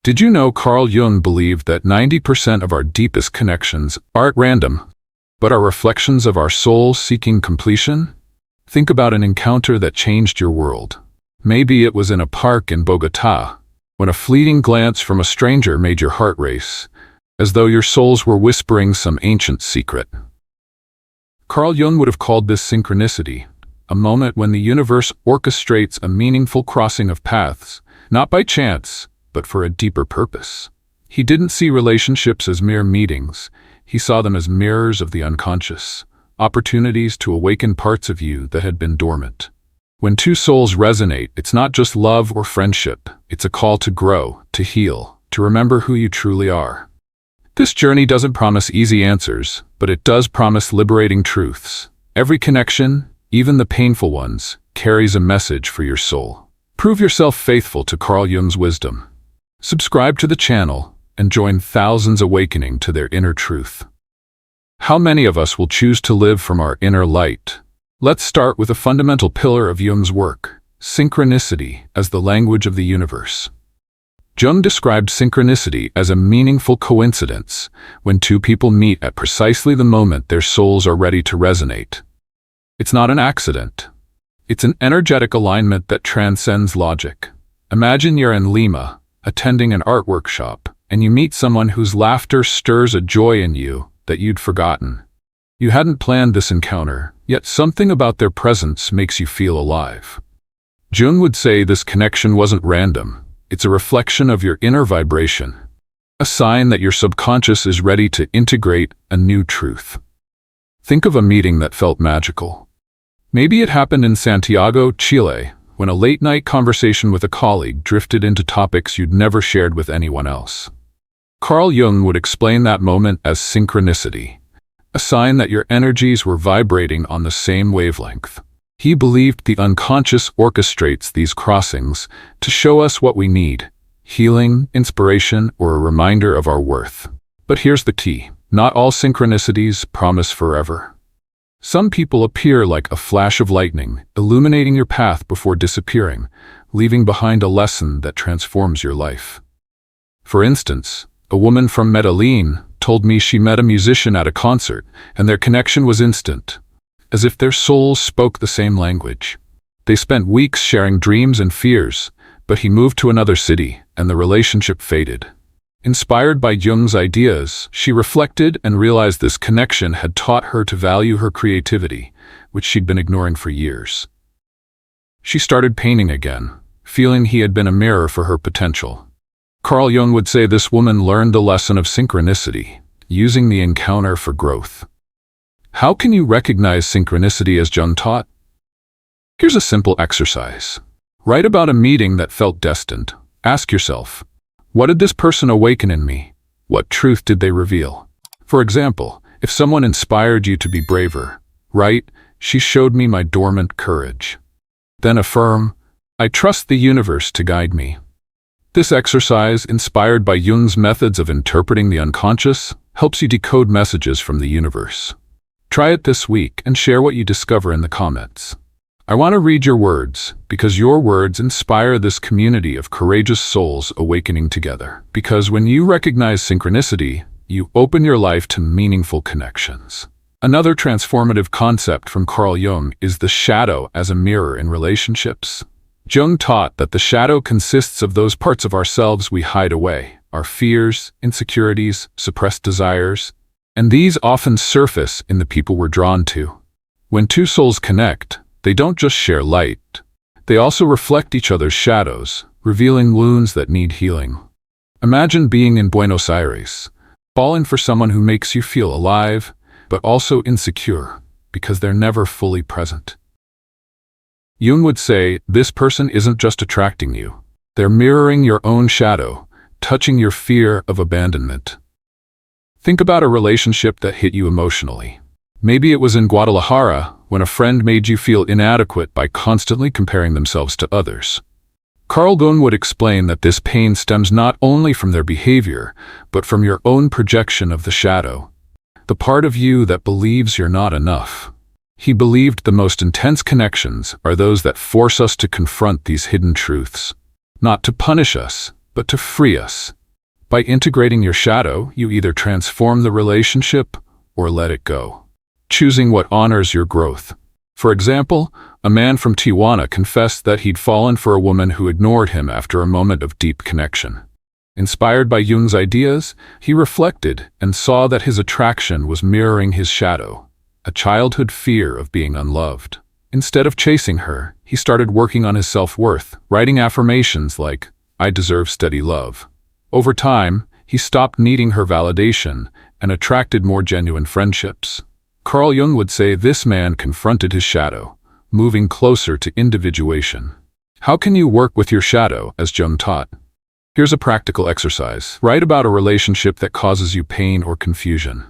Did you know Carl Jung believed that 90% of our deepest connections aren't random, but are reflections of our soul seeking completion? Think about an encounter that changed your world. Maybe it was in a park in Bogotá, when a fleeting glance from a stranger made your heart race, as though your souls were whispering some ancient secret. Carl Jung would have called this synchronicity, a moment when the universe orchestrates a meaningful crossing of paths, not by chance, but for a deeper purpose. He didn't see relationships as mere meetings. He saw them as mirrors of the unconscious, opportunities to awaken parts of you that had been dormant. When two souls resonate, it's not just love or friendship. It's a call to grow, to heal, to remember who you truly are. This journey doesn't promise easy answers, but it does promise liberating truths. Every connection, even the painful ones, carries a message for your soul. Prove yourself faithful to Carl Jung's wisdom. Subscribe to the channel and join thousands awakening to their inner truth. How many of us will choose to live from our inner light? Let's start with a fundamental pillar of Jung's work, synchronicity as the language of the universe. Jung described synchronicity as a meaningful coincidence when two people meet at precisely the moment their souls are ready to resonate. It's not an accident. It's an energetic alignment that transcends logic. Imagine you're in Lima, attending an art workshop, and you meet someone whose laughter stirs a joy in you that you'd forgotten. You hadn't planned this encounter, yet something about their presence makes you feel alive. Jung would say this connection wasn't random. It's a reflection of your inner vibration, a sign that your subconscious is ready to integrate a new truth. Think of a meeting that felt magical. Maybe it happened in Santiago, Chile, when a late-night conversation with a colleague drifted into topics you'd never shared with anyone else. Carl Jung would explain that moment as synchronicity, a sign that your energies were vibrating on the same wavelength. He believed the unconscious orchestrates these crossings to show us what we need: healing, inspiration, or a reminder of our worth. But here's the key: not all synchronicities promise forever. Some people appear like a flash of lightning, illuminating your path before disappearing, leaving behind a lesson that transforms your life. For instance, a woman from Medellin told me she met a musician at a concert, and their connection was instant, as if their souls spoke the same language. They spent weeks sharing dreams and fears, but he moved to another city, and the relationship faded. Inspired by Jung's ideas, she reflected and realized this connection had taught her to value her creativity, which she'd been ignoring for years. She started painting again, feeling he had been a mirror for her potential. Carl Jung would say this woman learned the lesson of synchronicity, using the encounter for growth. How can you recognize synchronicity as Jung taught? Here's a simple exercise. Write about a meeting that felt destined. Ask yourself, what did this person awaken in me? What truth did they reveal? For example, if someone inspired you to be braver, write, "She showed me my dormant courage." Then affirm, "I trust the universe to guide me." This exercise, inspired by Jung's methods of interpreting the unconscious, helps you decode messages from the universe. Try it this week and share what you discover in the comments. I want to read your words, because your words inspire this community of courageous souls awakening together. Because when you recognize synchronicity, you open your life to meaningful connections. Another transformative concept from Carl Jung is the shadow as a mirror in relationships. Jung taught that the shadow consists of those parts of ourselves we hide away, our fears, insecurities, suppressed desires, and these often surface in the people we're drawn to. When two souls connect, they don't just share light. They also reflect each other's shadows, revealing wounds that need healing. Imagine being in Buenos Aires, falling for someone who makes you feel alive, but also insecure, because they're never fully present. Jung would say, this person isn't just attracting you. They're mirroring your own shadow, touching your fear of abandonment. Think about a relationship that hit you emotionally. Maybe it was in Guadalajara, when a friend made you feel inadequate by constantly comparing themselves to others. Carl Jung would explain that this pain stems not only from their behavior, but from your own projection of the shadow, the part of you that believes you're not enough. He believed the most intense connections are those that force us to confront these hidden truths, not to punish us, but to free us. By integrating your shadow, you either transform the relationship or let it go, choosing what honors your growth. For example, a man from Tijuana confessed that he'd fallen for a woman who ignored him after a moment of deep connection. Inspired by Jung's ideas, he reflected and saw that his attraction was mirroring his shadow, a childhood fear of being unloved. Instead of chasing her, he started working on his self-worth, writing affirmations like, "I deserve steady love." Over time, he stopped needing her validation and attracted more genuine friendships. Carl Jung would say this man confronted his shadow, moving closer to individuation. How can you work with your shadow, as Jung taught? Here's a practical exercise. Write about a relationship that causes you pain or confusion.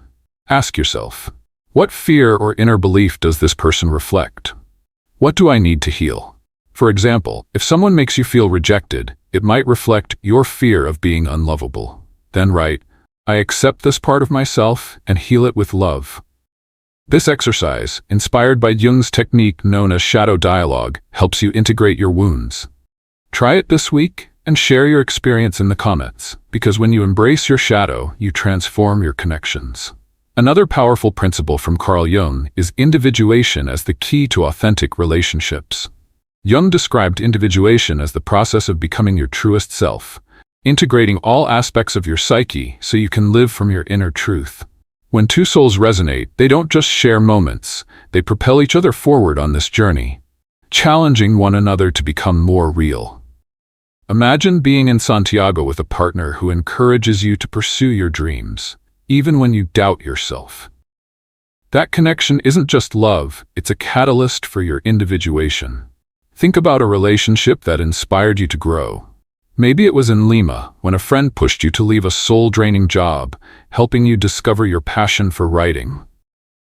Ask yourself, what fear or inner belief does this person reflect? What do I need to heal? For example, if someone makes you feel rejected, it might reflect your fear of being unlovable. Then write, "I accept this part of myself and heal it with love." This exercise, inspired by Jung's technique known as shadow dialogue, helps you integrate your wounds. Try it this week and share your experience in the comments, because when you embrace your shadow, you transform your connections. Another powerful principle from Carl Jung is individuation as the key to authentic relationships. Jung described individuation as the process of becoming your truest self, integrating all aspects of your psyche so you can live from your inner truth. When two souls resonate, they don't just share moments, they propel each other forward on this journey, challenging one another to become more real. Imagine being in Santiago with a partner who encourages you to pursue your dreams, even when you doubt yourself. That connection isn't just love, it's a catalyst for your individuation. Think about a relationship that inspired you to grow. Maybe it was in Lima, when a friend pushed you to leave a soul-draining job, helping you discover your passion for writing.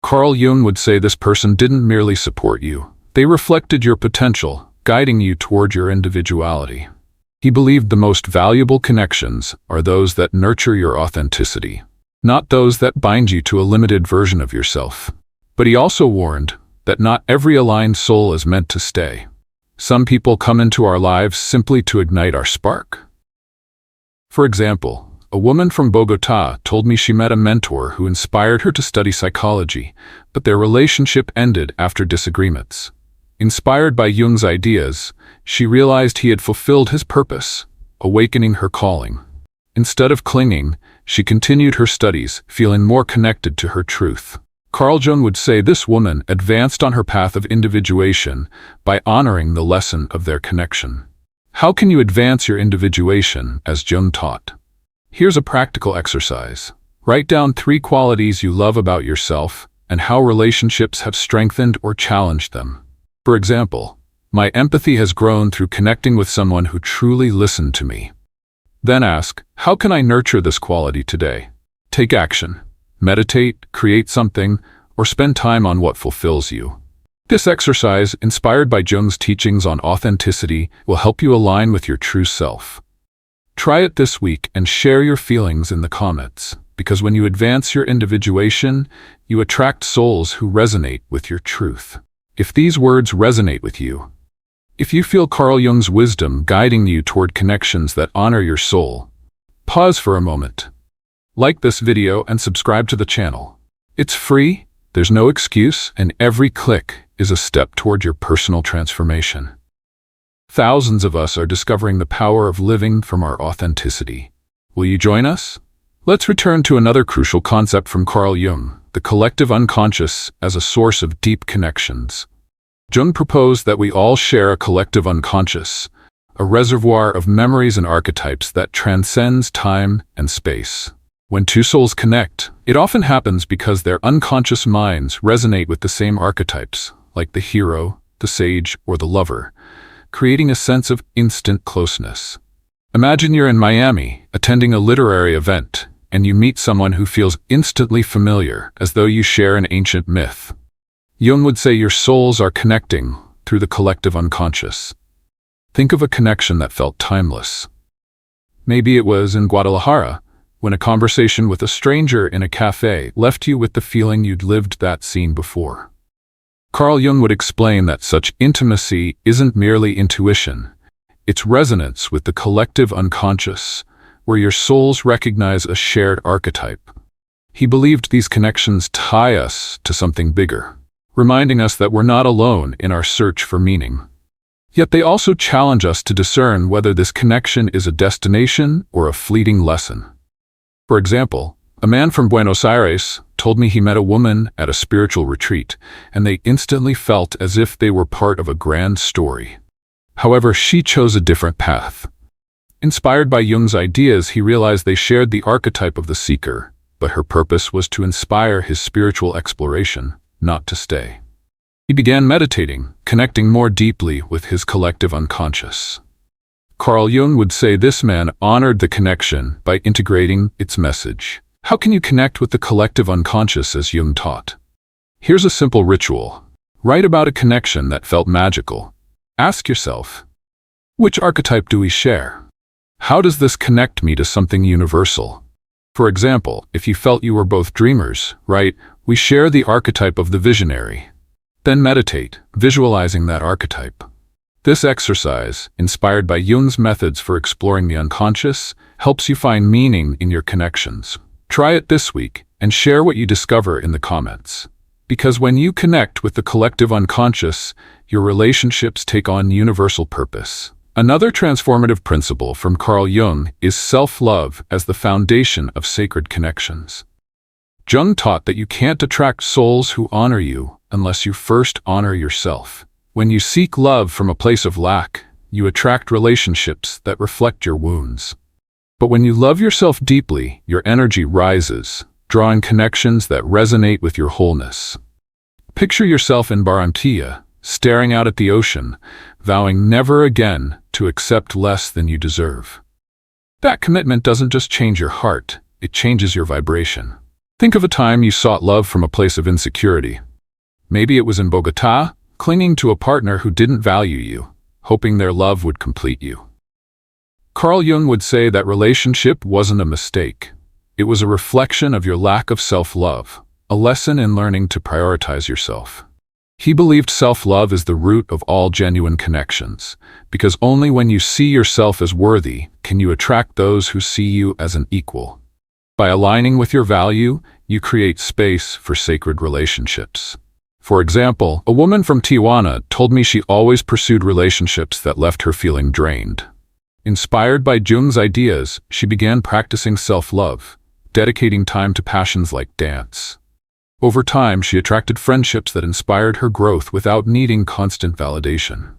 Carl Jung would say this person didn't merely support you. They reflected your potential, guiding you toward your individuality. He believed the most valuable connections are those that nurture your authenticity, not those that bind you to a limited version of yourself. But he also warned that not every aligned soul is meant to stay. Some people come into our lives simply to ignite our spark. For example, a woman from Bogotá told me she met a mentor who inspired her to study psychology, but their relationship ended after disagreements. Inspired by Jung's ideas, she realized he had fulfilled his purpose, awakening her calling. Instead of clinging, she continued her studies, feeling more connected to her truth. Carl Jung would say this woman advanced on her path of individuation by honoring the lesson of their connection. How can you advance your individuation, as Jung taught? Here's a practical exercise. Write down 3 qualities you love about yourself and how relationships have strengthened or challenged them. For example, my empathy has grown through connecting with someone who truly listened to me. Then ask, how can I nurture this quality today? Take action. Meditate, create something, or spend time on what fulfills you. This exercise, inspired by Jung's teachings on authenticity, will help you align with your true self. Try it this week and share your feelings in the comments, because when you advance your individuation, you attract souls who resonate with your truth. If these words resonate with you, if you feel Carl Jung's wisdom guiding you toward connections that honor your soul, pause for a moment. Like this video and subscribe to the channel. It's free, there's no excuse, and every click is a step toward your personal transformation. Thousands of us are discovering the power of living from our authenticity. Will you join us? Let's return to another crucial concept from Carl Jung, the collective unconscious as a source of deep connections. Jung proposed that we all share a collective unconscious, a reservoir of memories and archetypes that transcends time and space. When two souls connect, it often happens because their unconscious minds resonate with the same archetypes, like the hero, the sage, or the lover, creating a sense of instant closeness. Imagine you're in Miami, attending a literary event, and you meet someone who feels instantly familiar, as though you share an ancient myth. Jung would say your souls are connecting through the collective unconscious. Think of a connection that felt timeless. Maybe it was in Guadalajara, when a conversation with a stranger in a cafe left you with the feeling you'd lived that scene before. Carl Jung would explain that such intimacy isn't merely intuition, It's resonance with the collective unconscious, where your souls recognize a shared archetype. He believed these connections tie us to something bigger, reminding us that we're not alone in our search for meaning. Yet they also challenge us to discern whether this connection is a destination or a fleeting lesson. For example, a man from Buenos Aires told me he met a woman at a spiritual retreat, and they instantly felt as if they were part of a grand story. However, she chose a different path. Inspired by Jung's ideas, he realized they shared the archetype of the seeker, but her purpose was to inspire his spiritual exploration, not to stay. He began meditating, connecting more deeply with his collective unconscious. Carl Jung would say this man honored the connection by integrating its message. How can you connect with the collective unconscious as Jung taught? Here's a simple ritual. Write about a connection that felt magical. Ask yourself, which archetype do we share? How does this connect me to something universal? For example, if you felt you were both dreamers, write, we share the archetype of the visionary. Then meditate, visualizing that archetype. This exercise, inspired by Jung's methods for exploring the unconscious, helps you find meaning in your connections. Try it this week and share what you discover in the comments. Because when you connect with the collective unconscious, your relationships take on universal purpose. Another transformative principle from Carl Jung is self-love as the foundation of sacred connections. Jung taught that you can't attract souls who honor you unless you first honor yourself. When you seek love from a place of lack, you attract relationships that reflect your wounds. But when you love yourself deeply, your energy rises, drawing connections that resonate with your wholeness. Picture yourself in Barranquilla, staring out at the ocean, vowing never again to accept less than you deserve. That commitment doesn't just change your heart, it changes your vibration. Think of a time you sought love from a place of insecurity. Maybe it was in Bogotá, clinging to a partner who didn't value you, hoping their love would complete you. Carl Jung would say that relationship wasn't a mistake. It was a reflection of your lack of self-love, a lesson in learning to prioritize yourself. He believed self-love is the root of all genuine connections, because only when you see yourself as worthy can you attract those who see you as an equal. By aligning with your value, you create space for sacred relationships. For example, a woman from Tijuana told me she always pursued relationships that left her feeling drained. Inspired by Jung's ideas, she began practicing self-love, dedicating time to passions like dance. Over time, she attracted friendships that inspired her growth without needing constant validation.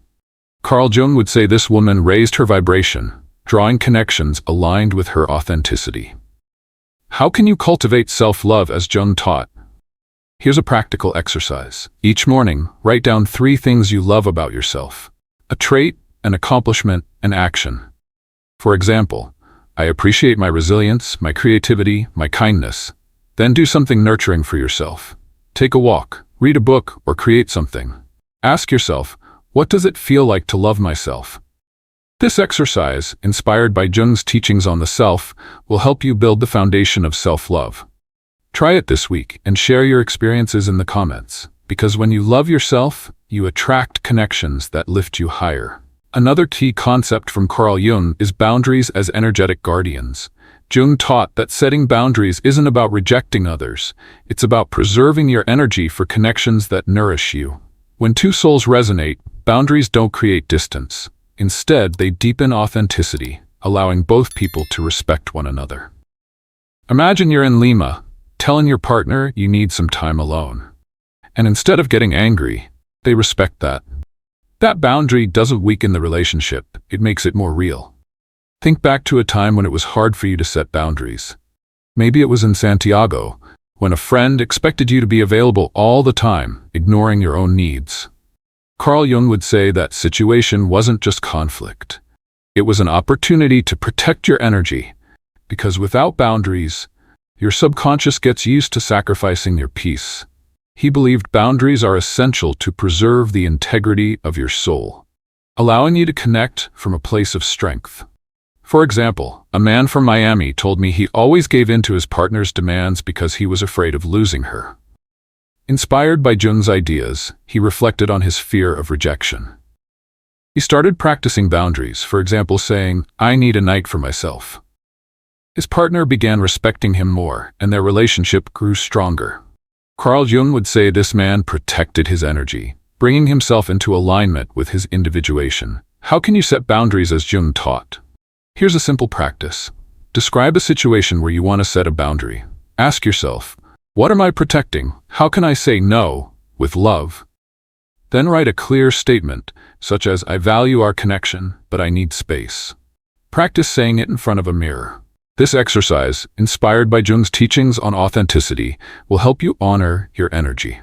Carl Jung would say this woman raised her vibration, drawing connections aligned with her authenticity. How can you cultivate self-love as Jung taught? Here's a practical exercise. Each morning, write down 3 things you love about yourself: a trait, an accomplishment, an action. For example, I appreciate my resilience, my creativity, my kindness. Then do something nurturing for yourself. Take a walk, read a book, or create something. Ask yourself, what does it feel like to love myself? This exercise, inspired by Jung's teachings on the self, will help you build the foundation of self-love. Try it this week and share your experiences in the comments, because when you love yourself, you attract connections that lift you higher. Another key concept from Carl Jung is boundaries as energetic guardians. Jung taught that setting boundaries isn't about rejecting others, it's about preserving your energy for connections that nourish you. When 2 souls resonate, boundaries don't create distance. Instead, they deepen authenticity, allowing both people to respect one another. Imagine you're in Lima, telling your partner you need some time alone. And instead of getting angry, they respect that. That boundary doesn't weaken the relationship, it makes it more real. Think back to a time when it was hard for you to set boundaries. Maybe it was in Santiago, when a friend expected you to be available all the time, ignoring your own needs. Carl Jung would say that situation wasn't just conflict. It was an opportunity to protect your energy, because without boundaries, your subconscious gets used to sacrificing your peace. He believed boundaries are essential to preserve the integrity of your soul, allowing you to connect from a place of strength. For example, a man from Miami told me he always gave in to his partner's demands because he was afraid of losing her. Inspired by Jung's ideas, he reflected on his fear of rejection. He started practicing boundaries, for example saying, "I need a night for myself." His partner began respecting him more, and their relationship grew stronger. Carl Jung would say this man protected his energy, bringing himself into alignment with his individuation. How can you set boundaries as Jung taught? Here's a simple practice. Describe a situation where you want to set a boundary. Ask yourself, what am I protecting? How can I say no with love? Then write a clear statement, such as, "I value our connection, but I need space." Practice saying it in front of a mirror. This exercise, inspired by Jung's teachings on authenticity, will help you honor your energy.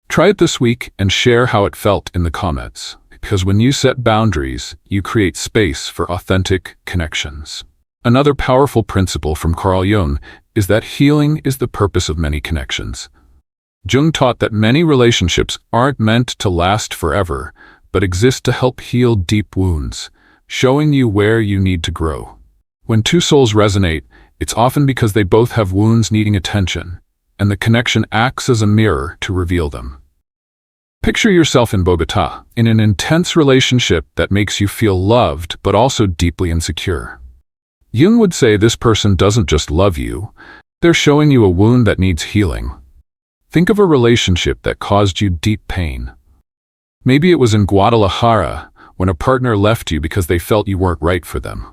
Try it this week and share how it felt in the comments, because when you set boundaries, you create space for authentic connections. Another powerful principle from Carl Jung is that healing is the purpose of many connections. Jung taught that many relationships aren't meant to last forever, but exist to help heal deep wounds, showing you where you need to grow. When two souls resonate, it's often because they both have wounds needing attention, and the connection acts as a mirror to reveal them. Picture yourself in Bogota, in an intense relationship that makes you feel loved but also deeply insecure. Jung would say this person doesn't just love you, they're showing you a wound that needs healing. Think of a relationship that caused you deep pain. Maybe it was in Guadalajara, when a partner left you because they felt you weren't right for them.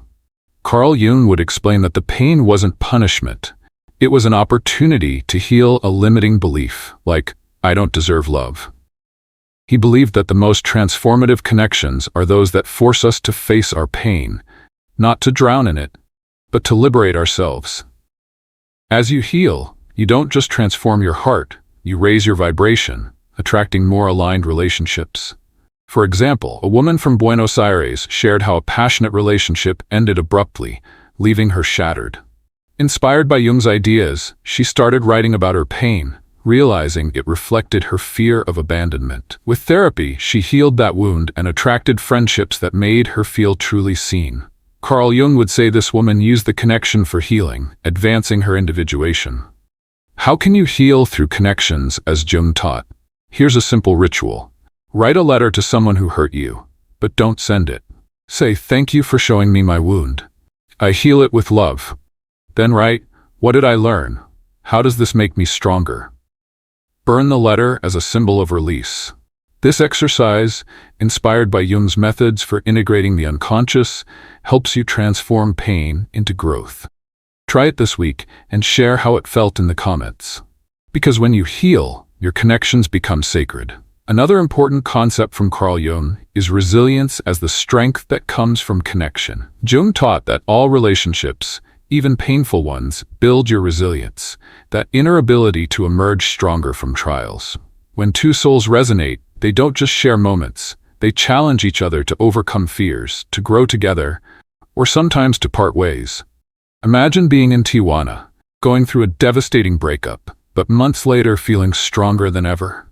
Carl Jung would explain that the pain wasn't punishment. It was an opportunity to heal a limiting belief, like, "I don't deserve love." He believed that the most transformative connections are those that force us to face our pain, not to drown in it, but to liberate ourselves. As you heal, you don't just transform your heart, you raise your vibration, attracting more aligned relationships. For example, a woman from Buenos Aires shared how a passionate relationship ended abruptly, leaving her shattered. Inspired by Jung's ideas, she started writing about her pain, realizing it reflected her fear of abandonment. With therapy, she healed that wound and attracted friendships that made her feel truly seen. Carl Jung would say this woman used the connection for healing, advancing her individuation. How can you heal through connections as Jung taught? Here's a simple ritual. Write a letter to someone who hurt you, but don't send it. Say, "Thank you for showing me my wound. I heal it with love." Then write, "What did I learn? How does this make me stronger?" Burn the letter as a symbol of release. This exercise, inspired by Jung's methods for integrating the unconscious, helps you transform pain into growth. Try it this week and share how it felt in the comments. Because when you heal, your connections become sacred. Another important concept from Carl Jung is resilience as the strength that comes from connection. Jung taught that all relationships, even painful ones, build your resilience, that inner ability to emerge stronger from trials. When two souls resonate, they don't just share moments, they challenge each other to overcome fears, to grow together, or sometimes to part ways. Imagine being in Tijuana, going through a devastating breakup, but months later feeling stronger than ever.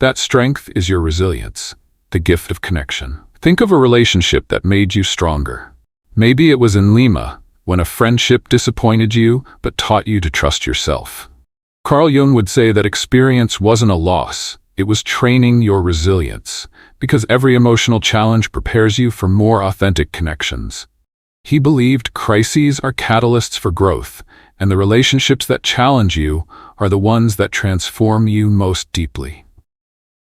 That strength is your resilience, the gift of connection. Think of a relationship that made you stronger. Maybe it was in Lima, when a friendship disappointed you but taught you to trust yourself. Carl Jung would say that experience wasn't a loss, it was training your resilience, because every emotional challenge prepares you for more authentic connections. He believed crises are catalysts for growth, and the relationships that challenge you are the ones that transform you most deeply.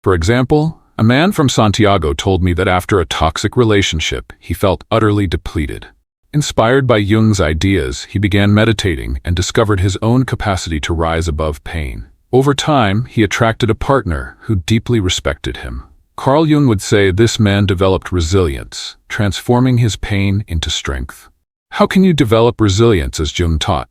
For example, a man from Santiago told me that after a toxic relationship, he felt utterly depleted. Inspired by Jung's ideas, he began meditating and discovered his own capacity to rise above pain. Over time, he attracted a partner who deeply respected him. Carl Jung would say this man developed resilience, transforming his pain into strength. How can you develop resilience as Jung taught?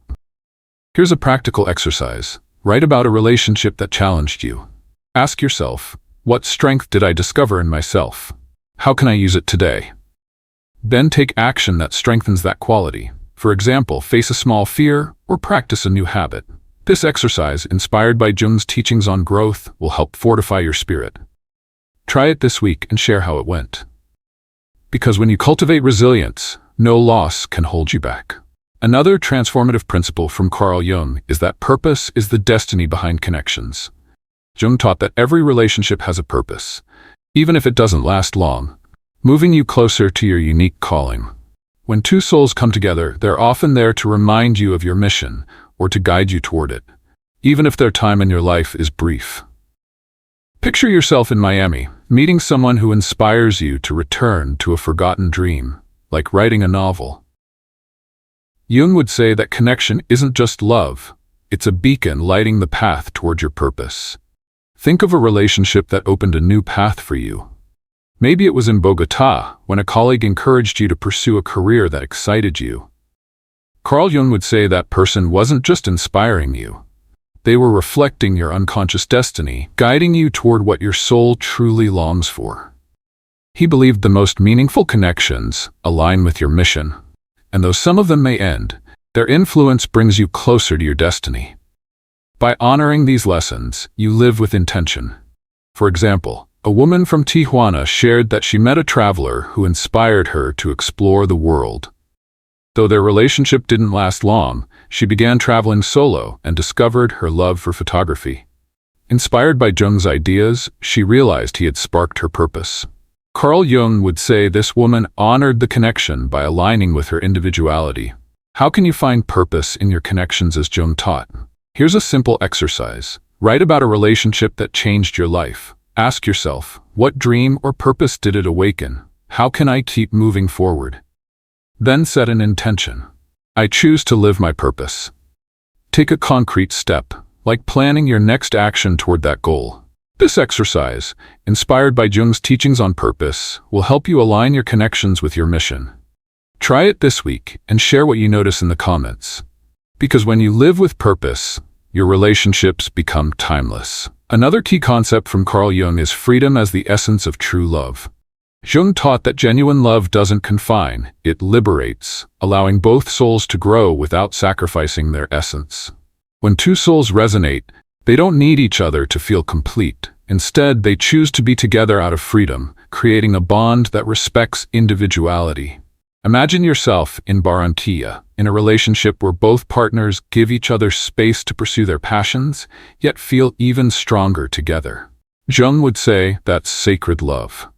Here's a practical exercise. Write about a relationship that challenged you. Ask yourself, what strength did I discover in myself? How can I use it today? Then take action that strengthens that quality. For example, face a small fear or practice a new habit. This exercise, inspired by Jung's teachings on growth, will help fortify your spirit. Try it this week and share how it went. Because when you cultivate resilience, no loss can hold you back. Another transformative principle from Carl Jung is that purpose is the destiny behind connections. Jung taught that every relationship has a purpose. Even if it doesn't last long, moving you closer to your unique calling. When two souls come together, they're often there to remind you of your mission or to guide you toward it, even if their time in your life is brief. Picture yourself in Miami, meeting someone who inspires you to return to a forgotten dream, like writing a novel. Jung would say that connection isn't just love, it's a beacon lighting the path toward your purpose. Think of a relationship that opened a new path for you. Maybe it was in Bogota, when a colleague encouraged you to pursue a career that excited you. Carl Jung would say that person wasn't just inspiring you. They were reflecting your unconscious destiny, guiding you toward what your soul truly longs for. He believed the most meaningful connections align with your mission, and though some of them may end, their influence brings you closer to your destiny. By honoring these lessons, you live with intention. For example, a woman from Tijuana shared that she met a traveler who inspired her to explore the world. Though their relationship didn't last long, she began traveling solo and discovered her love for photography. Inspired by Jung's ideas, she realized he had sparked her purpose. Carl Jung would say this woman honored the connection by aligning with her individuality. How can you find purpose in your connections as Jung taught? Here's a simple exercise. Write about a relationship that changed your life. Ask yourself, what dream or purpose did it awaken? How can I keep moving forward? Then set an intention. I choose to live my purpose. Take a concrete step, like planning your next action toward that goal. This exercise, inspired by Jung's teachings on purpose, will help you align your connections with your mission. Try it this week and share what you notice in the comments. Because when you live with purpose, your relationships become timeless. Another key concept from Carl Jung is freedom as the essence of true love. Jung taught that genuine love doesn't confine, it liberates, allowing both souls to grow without sacrificing their essence. When two souls resonate, they don't need each other to feel complete. Instead, they choose to be together out of freedom, creating a bond that respects individuality. Imagine yourself in Barranquilla, in a relationship where both partners give each other space to pursue their passions, yet feel even stronger together. Jung would say that's sacred love.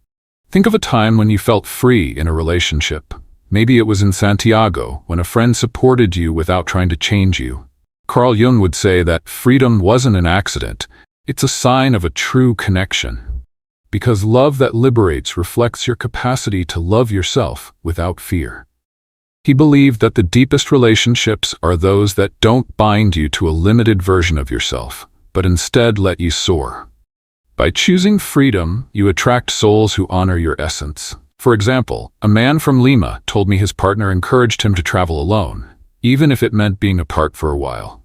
Think of a time when you felt free in a relationship. Maybe it was in Santiago, when a friend supported you without trying to change you. Carl Jung would say that freedom wasn't an accident, it's a sign of a true connection. Because love that liberates reflects your capacity to love yourself without fear. He believed that the deepest relationships are those that don't bind you to a limited version of yourself, but instead let you soar. By choosing freedom, you attract souls who honor your essence. For example, a man from Lima told me his partner encouraged him to travel alone, even if it meant being apart for a while.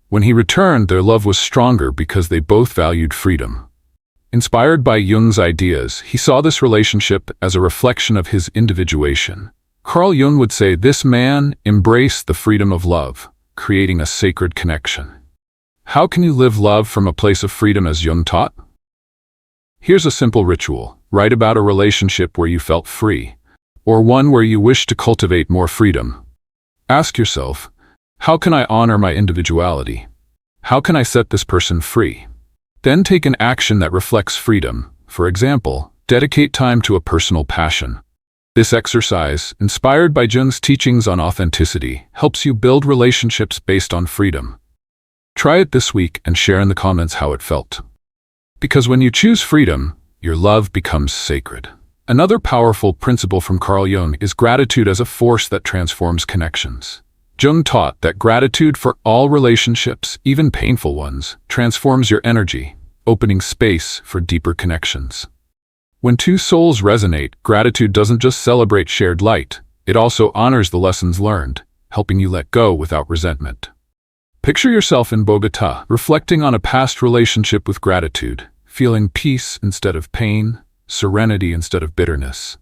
When he returned, their love was stronger because they both valued freedom. Inspired by Jung's ideas, he saw this relationship as a reflection of his individuation. Carl Jung would say this man embraced the freedom of love, creating a sacred connection. How can you live love from a place of freedom as Jung taught? Here's a simple ritual. Write about a relationship where you felt free, or one where you wish to cultivate more freedom. Ask yourself, how can I honor my individuality? How can I set this person free? Then take an action that reflects freedom. For example, dedicate time to a personal passion. This exercise, inspired by Jung's teachings on authenticity, helps you build relationships based on freedom. Try it this week and share in the comments how it felt. Because when you choose freedom, your love becomes sacred. Another powerful principle from Carl Jung is gratitude as a force that transforms connections. Jung taught that gratitude for all relationships, even painful ones, transforms your energy, opening space for deeper connections. When two souls resonate, gratitude doesn't just celebrate shared light, it also honors the lessons learned, helping you let go without resentment. Picture yourself in Bogota, reflecting on a past relationship with gratitude, feeling peace instead of pain, serenity instead of bitterness.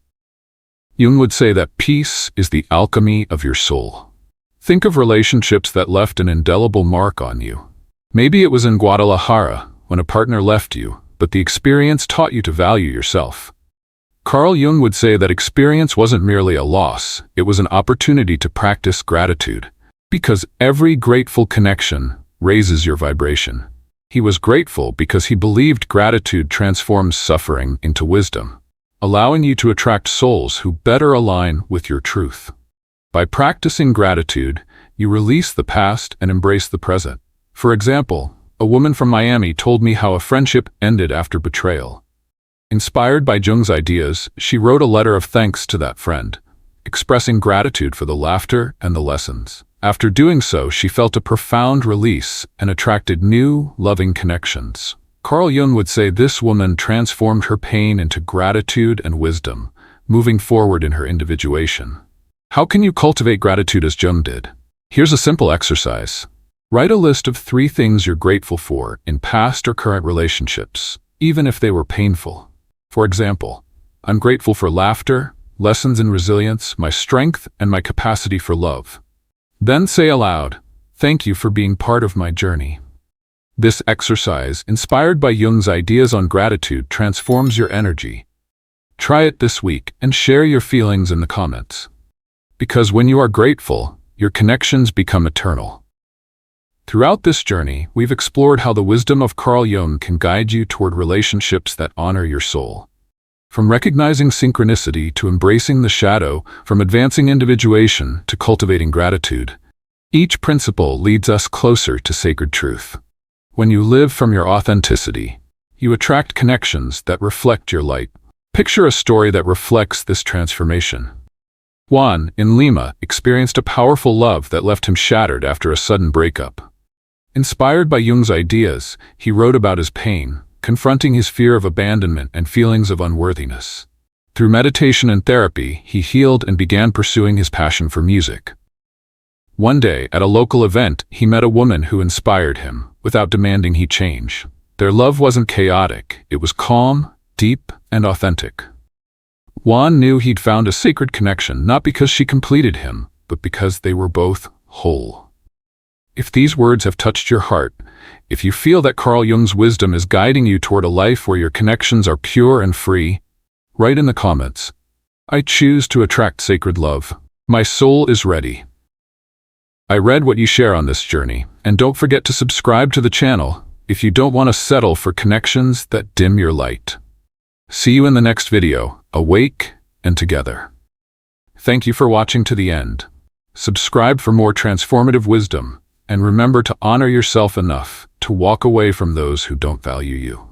Jung would say that peace is the alchemy of your soul. Think of relationships that left an indelible mark on you. Maybe it was in Guadalajara, when a partner left you, but the experience taught you to value yourself. Carl Jung would say that experience wasn't merely a loss, it was an opportunity to practice gratitude. Because every grateful connection raises your vibration. He was grateful because he believed gratitude transforms suffering into wisdom. allowing you to attract souls who better align with your truth. By practicing gratitude, you release the past and embrace the present. For example, a woman from Miami told me how a friendship ended after betrayal. Inspired by Jung's ideas, she wrote a letter of thanks to that friend, expressing gratitude for the laughter and the lessons. After doing so, she felt a profound release and attracted new, loving connections. Carl Jung would say this woman transformed her pain into gratitude and wisdom, moving forward in her individuation. How can you cultivate gratitude as Jung did? Here's a simple exercise. Write a list of 3 things you're grateful for in past or current relationships, even if they were painful. For example, I'm grateful for laughter, lessons in resilience, my strength, and my capacity for love. Then say aloud, thank you for being part of my journey. This exercise, inspired by Jung's ideas on gratitude, transforms your energy. Try it this week and share your feelings in the comments. Because when you are grateful, your connections become eternal. Throughout this journey, we've explored how the wisdom of Carl Jung can guide you toward relationships that honor your soul. From recognizing synchronicity to embracing the shadow, from advancing individuation to cultivating gratitude, each principle leads us closer to sacred truth. When you live from your authenticity, you attract connections that reflect your light. Picture a story that reflects this transformation. Juan, in Lima, experienced a powerful love that left him shattered after a sudden breakup. Inspired by Jung's ideas, he wrote about his pain, confronting his fear of abandonment and feelings of unworthiness. Through meditation and therapy, he healed and began pursuing his passion for music. One day, at a local event, he met a woman who inspired him, without demanding he change. Their love wasn't chaotic, it was calm, deep, and authentic. Juan knew he'd found a sacred connection, not because she completed him, but because they were both whole. If these words have touched your heart, if you feel that Carl Jung's wisdom is guiding you toward a life where your connections are pure and free, write in the comments, I choose to attract sacred love. My soul is ready. I read what you share on this journey, and don't forget to subscribe to the channel if you don't want to settle for connections that dim your light. See you in the next video, awake and together. Thank you for watching to the end. Subscribe for more transformative wisdom, and remember to honor yourself enough to walk away from those who don't value you.